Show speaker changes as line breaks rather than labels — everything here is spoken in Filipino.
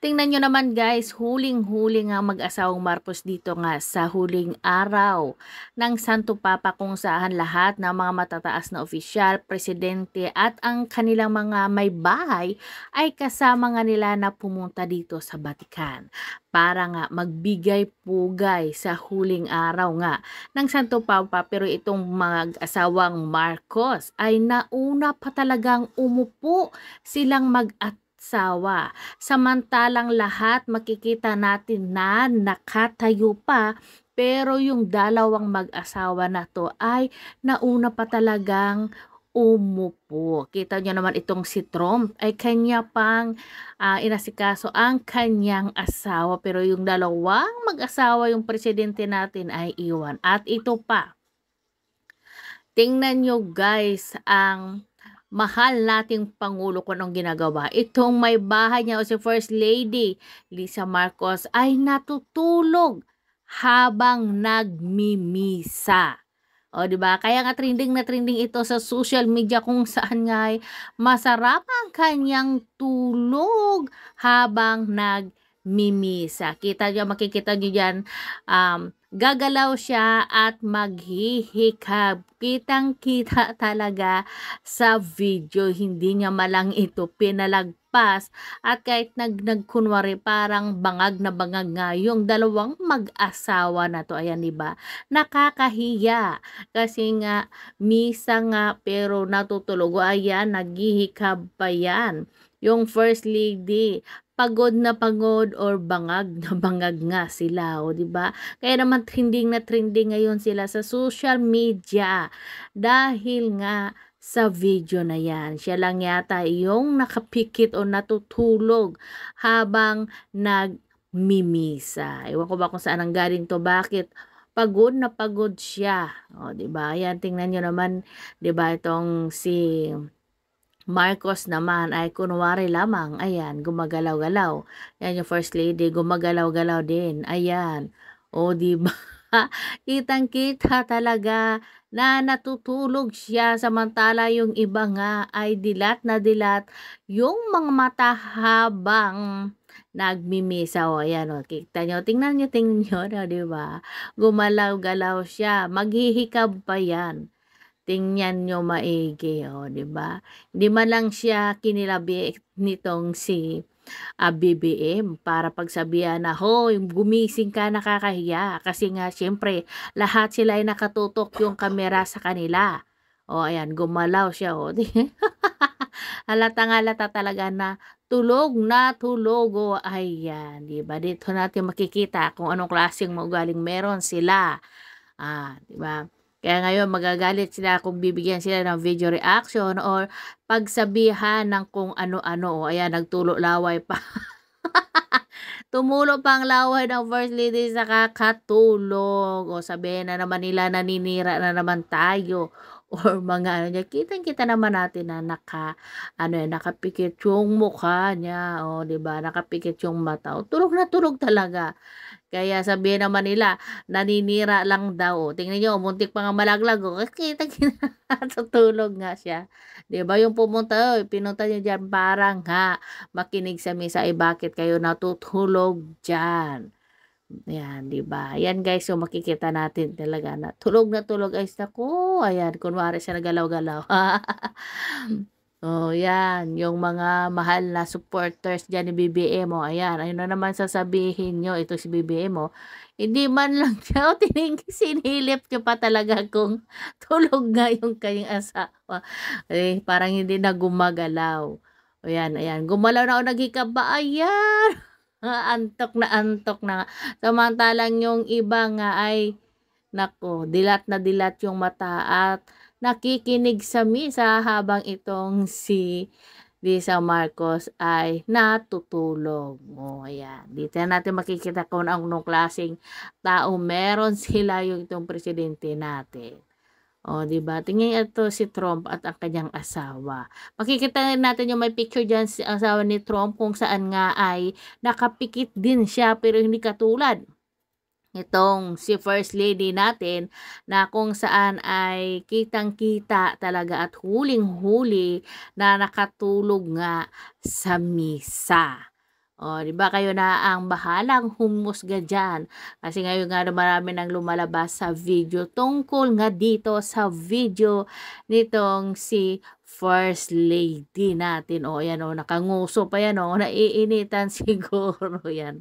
Tingnan nyo naman guys, huling-huli nga mag-asawang Marcos dito nga sa huling araw ng Santo Papa kung saan lahat ng mga matataas na opisyal, presidente at ang kanilang mga may bahay ay kasama nga nila na pumunta dito sa Batikan para nga magbigay pugay sa huling araw nga ng Santo Papa. Pero itong mag-asawang Marcos ay nauna pa talagang umupo silang sawa. Samantalang lahat makikita natin na nakatayo pa, pero yung dalawang mag-asawa na to ay nauna pa talagang umupo. Kita nyo naman itong si Trump ay kanya pang inasikaso ang kanyang asawa, pero yung dalawang mag-asawa yung presidente natin ay iwan. At ito pa, tingnan nyo guys ang mahal nating Pangulo kung anong ginagawa. Itong may bahay niya o si First Lady Lisa Marcos ay natutulog habang nagmimisa. O, di ba? Kaya nga trending na trending ito sa social media kung saan nga ay masarap ang kanyang tulog habang nagmimisa. Makikita niyo diyan, gagalaw siya at maghihikab. Kitang-kita talaga sa video, hindi niya malang ito pinalagpas at kahit nagkunwari parang bangag na bangag nga yung dalawang mag-asawa na to. Ayan, diba? Nakakahiya kasi nga misa nga pero natutulog. Ayan, naghihikab pa yan. Yung First Lady, pagod or bangag na bangag nga sila, o di ba? Kaya naman trending na trending ngayon sila sa social media dahil nga sa video na yan. Siya lang yata yung nakapikit o natutulog habang nagmimisa. Ewan ko ba kung saan ang galing to, bakit pagod na pagod siya. O, di ba? Yan, tingnan nyo naman, di ba, itong si Marcos naman ay kunwari lamang, ayan, gumagalaw-galaw. Yan yung First Lady, gumagalaw-galaw din. Ayan. O, di ba? Kitang-kita talaga na natutulog siya samantala yung iba nga ay dilat na dilat yung mga mata habang nagmimisa. O, ayan, o, kita nyo, tingnan nyo, di ba? Gumalaw-galaw siya, maghihikab pa yan. Tingnan nyo maigi, o, di ba? Hindi man lang siya kinilabi nitong si BBM para pagsabihan na, hoy, gumising ka, nakakahiya. Kasi nga, syempre, lahat sila ay nakatutok yung kamera sa kanila. O, ayan, gumalaw siya, o. Halatang-halata talaga na tulog na tulog, o, ayan, di ba? Dito natin makikita kung anong klaseng maugaling meron sila. Di ba? Kaya ngayon magagalit sila kung bibigyan sila ng video reaction or pagsabihan ng kung ano-ano. O, ayan, nagtulo laway pa. Tumulo pa ang laway ng First Lady sa kakatulog. O, sabihin na naman nila naninira na naman tayo. Or mga ano niya. Kitang-kita naman natin na nakapikit yung mukha niya. O, diba? Nakapikit yung mata. O, tulog na tulog talaga. Kaya sabihin naman nila, naninira lang daw. Tingnan nyo, muntik pa nga malaglag. Kita-kita, tutulog nga siya. Diba yung pumunta, pinunta nyo dyan, parang makinig sa misa, bakit kayo natutulog dyan? Ayan, diba? Ayan guys, so makikita natin talaga na tulog guys. Naku, ayan, kunwari siya nagalaw-galaw. Oh, yan, yung mga mahal na supporters dyan ni BBM, o, ayan, ayun na naman sasabihin nyo, ito si BBM, o, hindi man lang siya, o, sinilip nyo pa talaga kung tulog nga yung kanyang asawa. Parang hindi na gumagalaw. O, yan, ayan, gumalaw na o naghikab ba? Ayan, antok na. Samantalang yung iba nga ay, nako, dilat na dilat yung mata at nakikinig sa misa habang itong si Lisa Marcos ay natutulog. O, ayan. Dito natin makikita kung anong klaseng tao meron sila yung itong presidente natin. O, diba? Tingnan ito si Trump at ang kanyang asawa. Makikita natin yung may picture dyan si asawa ni Trump kung saan nga ay nakapikit din siya pero hindi katulad itong si First Lady natin na kung saan ay kitang-kita talaga at huling-huli na nakatulog nga sa misa. O, 'di ba kayo na ang bahalang humusga diyan. Kasi ngayon nga marami nang lumalabas sa video tungkol nga dito sa video nitong si First Lady natin. O, ayan o, nakanguso pa yan o, naiinitan siguro yan.